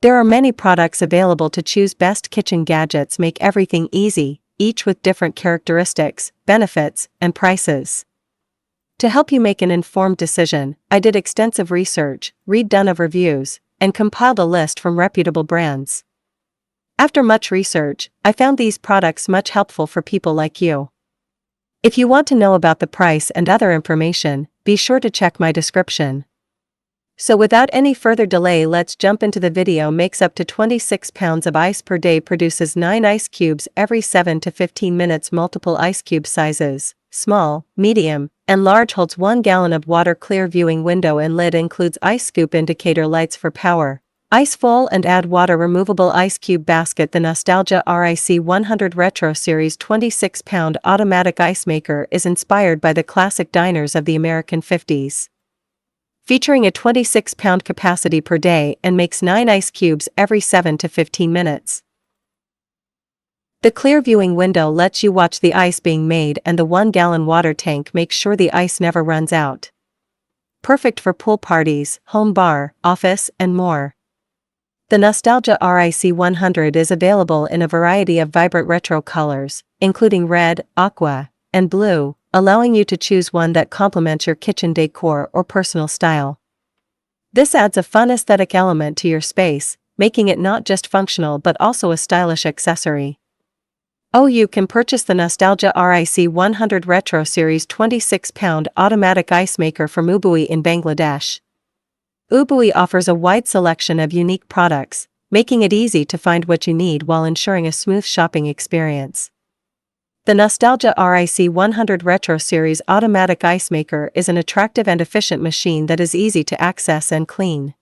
There are many products available to choose. Best kitchen gadgets make everything easy, each with different characteristics, benefits, and prices. To help you make an informed decision, I did extensive research, read dozens of reviews, and compiled a list from reputable brands. After much research, I found these products much helpful for people like you. If you want to know about the price and other information, be sure to check my description. So without any further delay, let's jump into the video. Makes up to 26 pounds of ice per day, produces 9 ice cubes every 7 to 15 minutes. Multiple ice cube sizes, small, medium, and large. Holds 1 gallon of water. Clear viewing window and lid. Includes ice scoop indicator lights for power. Ice full and add water. Removable ice cube basket. The Nostalgia RIC100 Retro Series 26-pound automatic ice maker is inspired by the classic diners of the American 50s. Featuring a 26-pound capacity per day and makes 9 ice cubes every 7 to 15 minutes. The clear viewing window lets you watch the ice being made, and the 1-gallon water tank makes sure the ice never runs out. Perfect for pool parties, home bar, office, and more. The Nostalgia RIC100 is available in a variety of vibrant retro colors, including red, aqua, and blue, allowing you to choose one that complements your kitchen decor or personal style. This adds a fun aesthetic element to your space, making it not just functional but also a stylish accessory. You can purchase the Nostalgia RIC100 Retro Series 26-pound automatic ice maker from Ubui in Bangladesh. Ubui offers a wide selection of unique products, making it easy to find what you need while ensuring a smooth shopping experience. The Nostalgia RIC100 Retro Series automatic ice maker is an attractive and efficient machine that is easy to access and clean.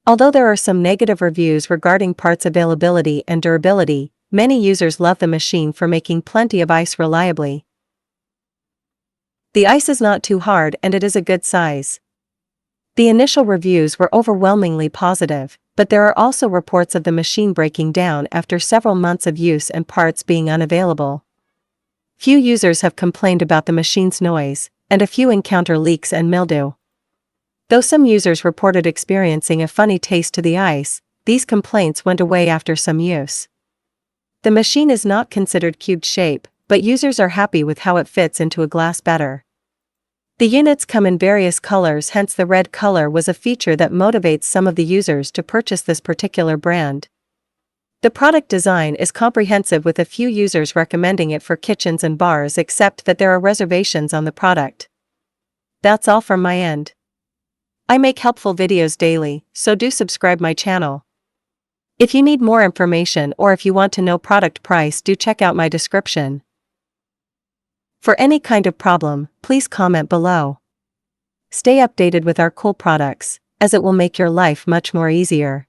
Although there are some negative reviews regarding parts availability and durability, many users love the machine for making plenty of ice reliably. The ice is not too hard and it is a good size. The initial reviews were overwhelmingly positive, but there are also reports of the machine breaking down after several months of use and parts being unavailable. Few users have complained about the machine's noise, and a few encounter leaks and mildew. Though some users reported experiencing a funny taste to the ice, these complaints went away after some use. The machine is not considered cubed shape, but users are happy with how it fits into a glass better. The units come in various colors, hence the red color was a feature that motivates some of the users to purchase this particular brand. The product design is comprehensive, with a few users recommending it for kitchens and bars, except that there are reservations on the product. That's all from my end. I make helpful videos daily, so do subscribe my channel. If you need more information or if you want to know product price, do check out my description. For any kind of problem, please comment below. Stay updated with our cool products, as it will make your life much more easier.